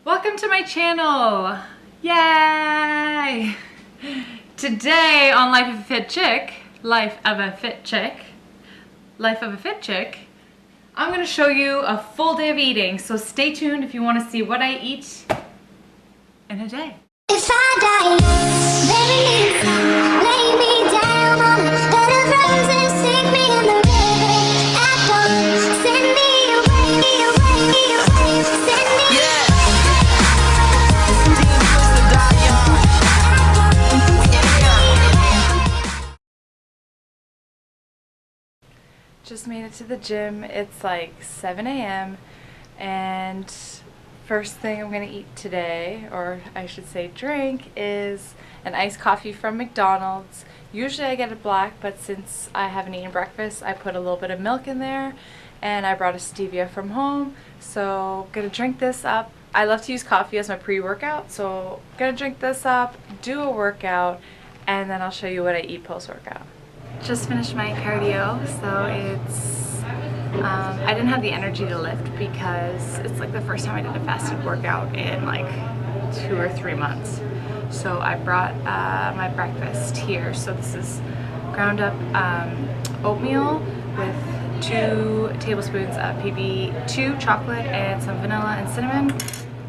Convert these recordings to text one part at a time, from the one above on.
Welcome to my channel! Yay! Today on Life of a Fit Chick, I'm going to show you a full day of eating. So stay tuned if you want to see what I eat in a day. If I die, baby, lay me down on a bed of roses, stick me in the river at dawn, send me away, send me away. Just made it to the gym. It's like 7 a.m. and first thing I'm gonna eat today, or I should say drink, is an iced coffee from McDonald's. Usually I get it black, but since I haven't eaten breakfast, I put a little bit of milk in there, and I brought a stevia from home. So I'm gonna drink this up. I love to use coffee as my pre-workout, so I'm gonna drink this up, do a workout, and then I'll show you what I eat post-workout. Just finished my cardio, so it's I didn't have the energy to lift because it's like the first time I did a fasted workout in like 2 or 3 months. So I brought my breakfast here. So this is ground up oatmeal with 2 tablespoons of PB2 chocolate and some vanilla and cinnamon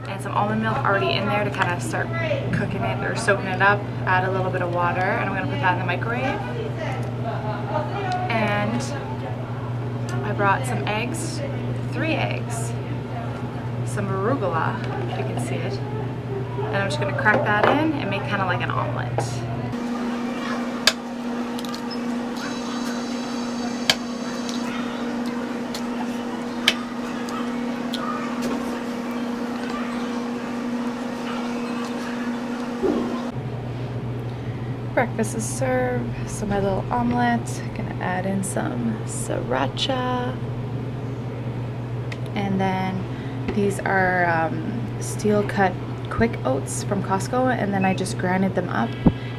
and some almond milk already in there to kind of start cooking it or soaking it up. Add a little bit of water and I'm going to put that in the microwave. And I brought some eggs, 3 eggs, some arugula, if you can see it, and I'm just going to crack that in and make kind of like an omelet. Breakfast is served, so my little omelet, gonna add in some sriracha, and then these are steel cut quick oats from Costco, and then I just grinded them up,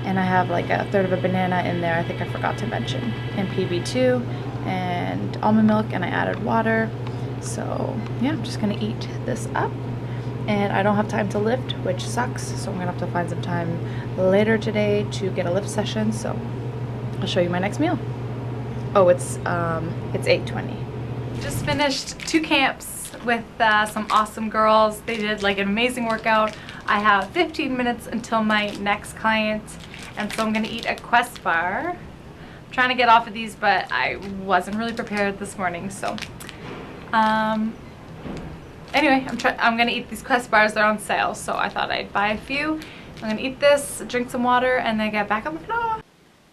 and I have like a third of a banana in there, I think I forgot to mention, and PB2 and almond milk, and I added water. So yeah, I'm just gonna eat this up. And I don't have time to lift, which sucks, so I'm gonna have to find some time later today to get a lift session. So I'll show you my next meal. Oh, it's 8:20. Just finished 2 camps with some awesome girls. They did like an amazing workout. I have 15 minutes until my next client, and so I'm gonna eat a Quest bar. I'm trying to get off of these, but I wasn't really prepared this morning, so anyway, I'm gonna eat these Quest bars. They're on sale, so I thought I'd buy a few. I'm gonna eat this, drink some water, and then get back on the floor.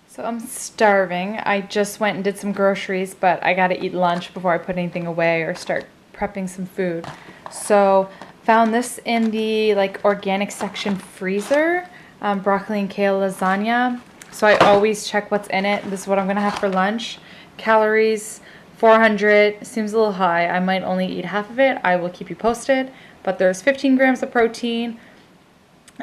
So I'm starving. I just went and did some groceries, but I gotta eat lunch before I put anything away or start prepping some food. So found this in the like organic section freezer, broccoli and kale lasagna. So I always check what's in it. This is what I'm gonna have for lunch. Calories, 400, seems a little high. I might only eat half of it. I will keep you posted. But there's 15 grams of protein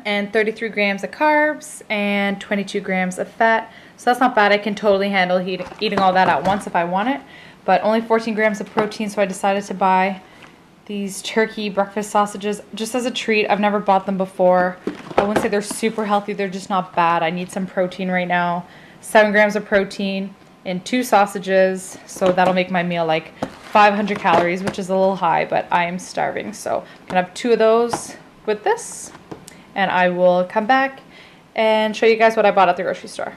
and 33 grams of carbs and 22 grams of fat. So that's not bad. I can totally handle eating all that at once if I want it. But only 14 grams of protein, so I decided to buy these turkey breakfast sausages just as a treat. I've never bought them before. I wouldn't say they're super healthy. They're just not bad. I need some protein right now. 7 grams of protein in 2 sausages, so that'll make my meal like 500 calories, which is a little high, but I am starving. So I'm gonna have 2 of those with this, and I will come back and show you guys what I bought at the grocery store.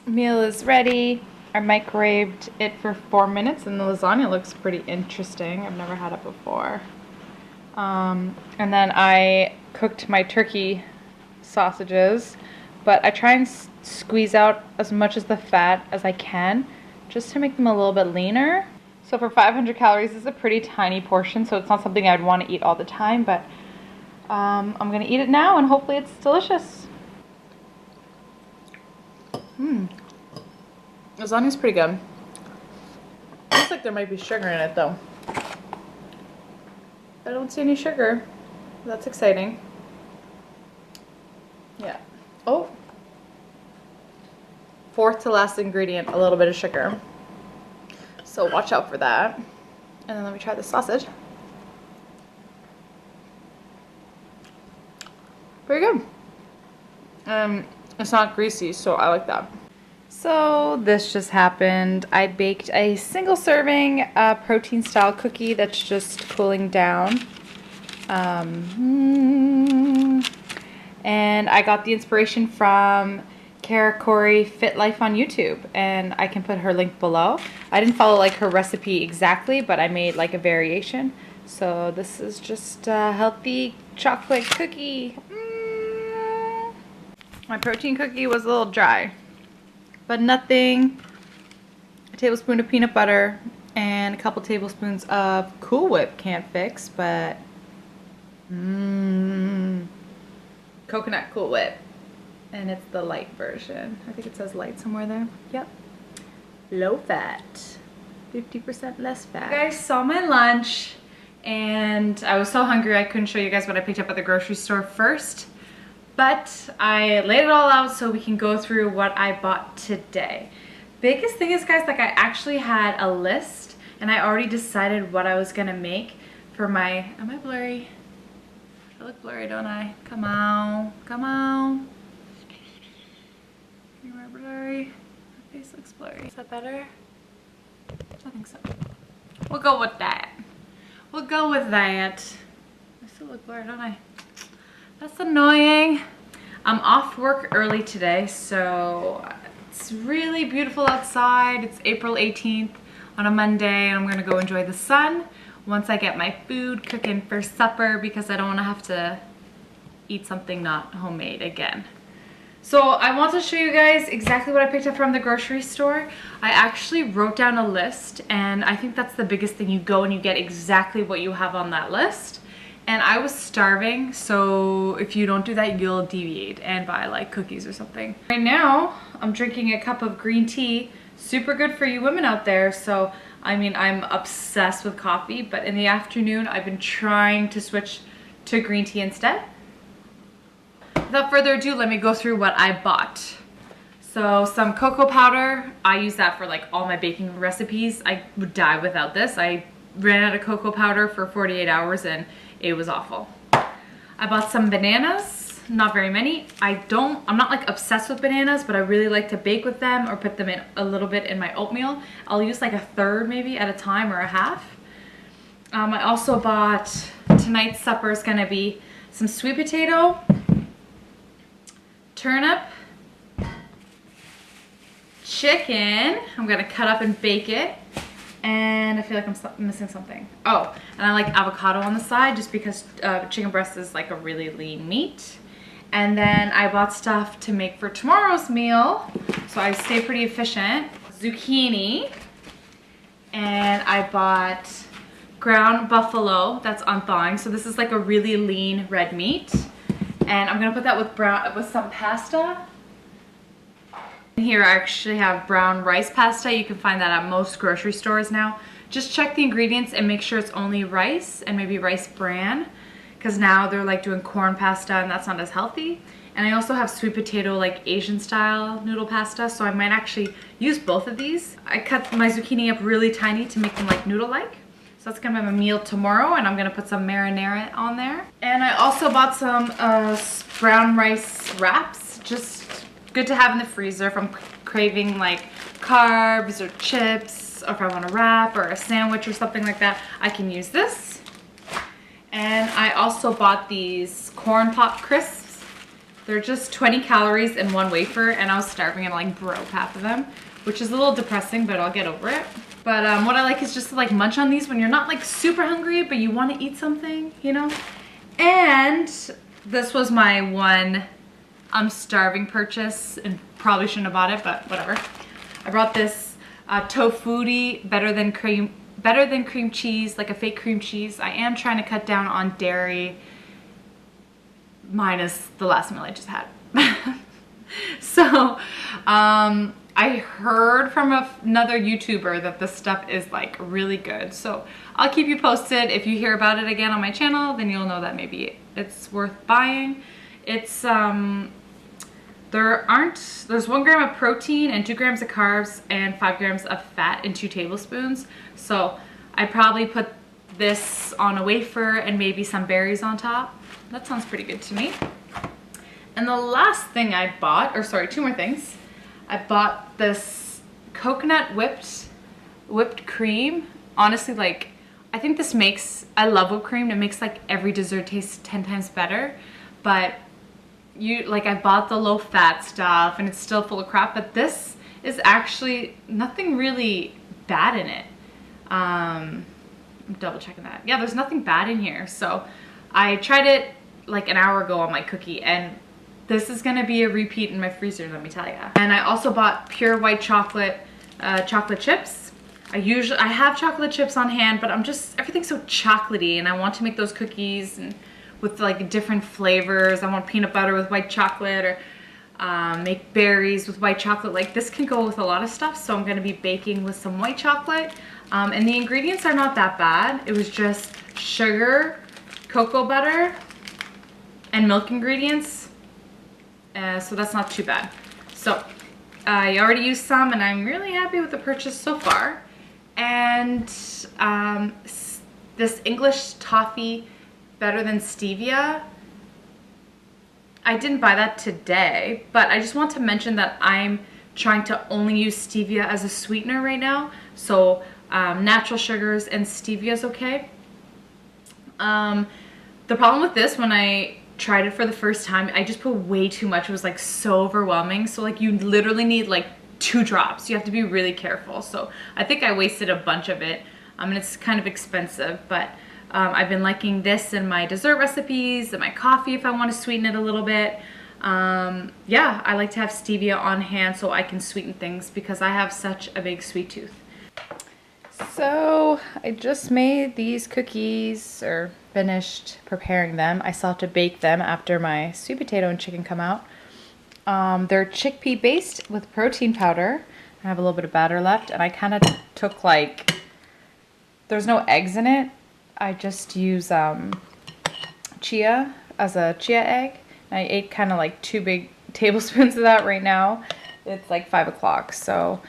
Meal is ready. I microwaved it for 4 minutes, and the lasagna looks pretty interesting. I've never had it before. And then I cooked my turkey sausages, but I try and squeeze out as much as the fat as I can just to make them a little bit leaner. So for 500 calories, this is a pretty tiny portion, so it's not something I'd want to eat all the time, but I'm going to eat it now and hopefully it's delicious. Lasagna's pretty good. Looks like there might be sugar in it though. I don't see any sugar. That's exciting. Yeah. Oh. 4th to last ingredient, a little bit of sugar. So watch out for that. And then let me try the sausage. Very good. It's not greasy, so I like that. So this just happened. I baked a single serving protein style cookie that's just cooling down. And I got the inspiration from Kara Corey Fit Life on YouTube, and I can put her link below. I didn't follow like her recipe exactly, but I made like a variation. So this is just a healthy chocolate cookie. My protein cookie was a little dry, but nothing. A tablespoon of peanut butter and a couple tablespoons of Cool Whip can't fix, but coconut Cool Whip. And it's the light version. I think it says light somewhere there. Yep. Low fat. 50% less fat. You guys saw my lunch and I was so hungry I couldn't show you guys what I picked up at the grocery store first. But I laid it all out so we can go through what I bought today. Biggest thing is, guys, like I actually had a list and I already decided what I was gonna make for my, am I blurry? I look blurry, don't I? Come on, come on. You're blurry. My face looks blurry. Is that better? I think so. We'll go with that. We'll go with that. I still look blurry, don't I? That's annoying. I'm off work early today, so it's really beautiful outside. It's April 18th on a Monday, and I'm gonna go enjoy the sun once I get my food cooking for supper because I don't wanna have to eat something not homemade again. So I want to show you guys exactly what I picked up from the grocery store. I actually wrote down a list, and I think that's the biggest thing. You go and you get exactly what you have on that list. And I was starving, so if you don't do that, you'll deviate and buy like cookies or something. Right now, I'm drinking a cup of green tea. Super good for you women out there. So, I mean, I'm obsessed with coffee, but in the afternoon, I've been trying to switch to green tea instead. Without further ado, let me go through what I bought. So some cocoa powder. I use that for like all my baking recipes. I would die without this. I ran out of cocoa powder for 48 hours and it was awful. I bought some bananas, not very many. I'm not like obsessed with bananas, but I really like to bake with them or put them in a little bit in my oatmeal. I'll use like a third maybe at a time or a half. I also bought, tonight's supper is gonna be some sweet potato, turnip, chicken. I'm gonna cut up and bake it. And I feel like I'm missing something. Oh, and I like avocado on the side just because chicken breast is like a really lean meat. And then I bought stuff to make for tomorrow's meal, so I stay pretty efficient. Zucchini, and I bought ground buffalo that's unthawing. So this is like a really lean red meat. And I'm gonna put that with some pasta. Here I actually have brown rice pasta. You can find that at most grocery stores now. Just check the ingredients and make sure it's only rice and maybe rice bran, because now they're like doing corn pasta and that's not as healthy. And I also have sweet potato, like Asian style noodle pasta, so I might actually use both of these. I cut my zucchini up really tiny to make them like noodle-like. So that's gonna be my meal tomorrow, and I'm gonna put some marinara on there. And I also bought some brown rice wraps, just good to have in the freezer if I'm craving like carbs or chips, or if I want a wrap or a sandwich or something like that, I can use this. And I also bought these corn pop crisps. They're just 20 calories in one wafer, and I was starving and I like broke half of them, which is a little depressing, but I'll get over it. But what I like is just to like munch on these when you're not like super hungry, but you want to eat something, you know? And this was my one I'm starving purchase, and probably shouldn't have bought it, but whatever. I brought this tofutti better than cream cheese, like a fake cream cheese. I am trying to cut down on dairy, minus the last meal I just had. So I heard from another YouTuber that this stuff is like really good, so I'll keep you posted. If you hear about it again on my channel, then you'll know that maybe it's worth buying. It's there's 1 gram of protein and 2 grams of carbs and 5 grams of fat in 2 tablespoons. So I probably put this on a wafer and maybe some berries on top. That sounds pretty good to me. And the last thing I bought, or sorry, two more things. I bought this coconut whipped cream. Honestly, like, I think this makes, I love whipped cream. It makes like every dessert taste 10 times better. But I bought the low fat stuff and it's still full of crap, but this is actually nothing really bad in it. I'm double checking that. Yeah, there's nothing bad in here. So I tried it like an hour ago on my cookie, and this is gonna be a repeat in my freezer, let me tell you. And I also bought pure white chocolate chips. I have chocolate chips on hand, but everything's so chocolatey, and I want to make those cookies and with like different flavors. I want peanut butter with white chocolate, or make berries with white chocolate. Like, this can go with a lot of stuff, so I'm gonna be baking with some white chocolate. And the ingredients are not that bad. It was just sugar, cocoa butter, and milk ingredients. So that's not too bad. So I already used some, and I'm really happy with the purchase so far. And this English toffee better than stevia, I didn't buy that today, but I just want to mention that I'm trying to only use stevia as a sweetener right now. So natural sugars and stevia is okay. The problem with this, when I tried it for the first time, I just put way too much. It was like so overwhelming. So like, you literally need like 2 drops. You have to be really careful. So I think I wasted a bunch of it. And it's kind of expensive, but I've been liking this in my dessert recipes and my coffee if I want to sweeten it a little bit. Yeah, I like to have stevia on hand so I can sweeten things because I have such a big sweet tooth. So I just made these cookies, or finished preparing them. I still have to bake them after my sweet potato and chicken come out. They're chickpea based with protein powder. I have a little bit of batter left, and I kind of took like, there's no eggs in it. I just use chia as a chia egg. And I ate kind of like 2 big tablespoons of that right now. It's like 5 o'clock. So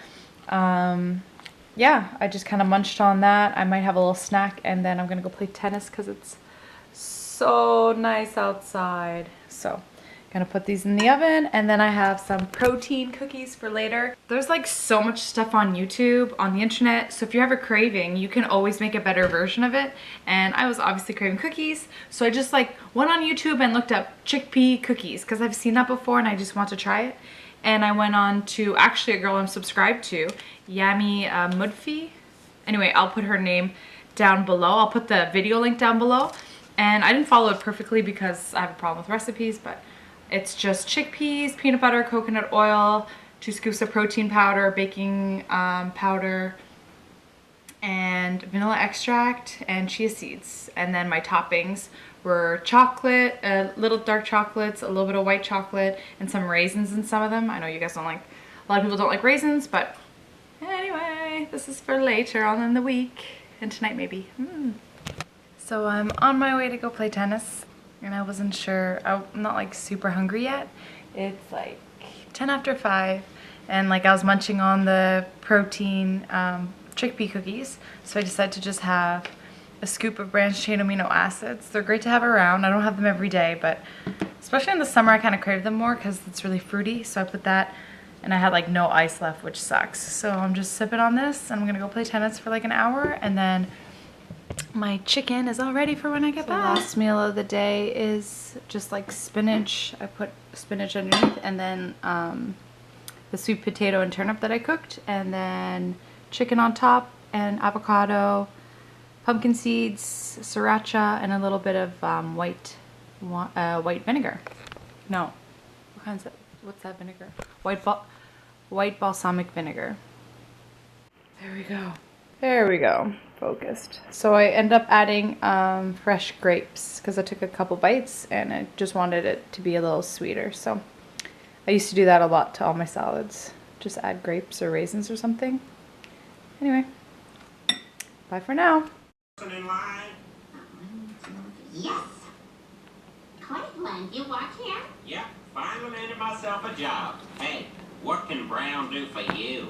yeah, I just kind of munched on that. I might have a little snack, and then I'm gonna go play tennis because it's so nice outside. So gonna put these in the oven, and then I have some protein cookies for later. There's like so much stuff on YouTube, on the internet, so if you have a craving, you can always make a better version of it. And I was obviously craving cookies, so I just like went on YouTube and looked up chickpea cookies because I've seen that before and I just want to try it. And I went on to actually a girl I'm subscribed to, Yami Mudfi. Anyway, I'll put her name down below. I'll put the video link down below. And I didn't follow it perfectly because I have a problem with recipes, but it's just chickpeas, peanut butter, coconut oil, 2 scoops of protein powder, baking powder, and vanilla extract, and chia seeds. And then my toppings were chocolate, little dark chocolates, a little bit of white chocolate, and some raisins in some of them. I know you guys don't like, a lot of people don't like raisins, but anyway, this is for later on in the week, and tonight maybe. So I'm on my way to go play tennis, and I wasn't sure, I'm not like super hungry yet. It's like 10 after 5, and like I was munching on the protein chickpea cookies, so I decided to just have a scoop of branched chain amino acids. They're great to have around. I don't have them every day, but especially in the summer I kind of crave them more because it's really fruity, so I put that, and I had like no ice left, which sucks. So I'm just sipping on this, and I'm gonna go play tennis for like an hour, and then my chicken is all ready for when I get back. The last meal of the day is just like spinach. I put spinach underneath, and then the sweet potato and turnip that I cooked, and then chicken on top, and avocado, pumpkin seeds, sriracha, and a little bit of white vinegar. No, what kind is it? What's that vinegar? White balsamic vinegar. There we go. There we go. Focused. So I end up adding fresh grapes because I took a couple bites and I just wanted it to be a little sweeter. So I used to do that a lot to all my salads. Just add grapes or raisins or something. Anyway, bye for now. In line? Yes. Cleveland, you work here? Yep, finally landed myself a job. Hey, what can Brown do for you?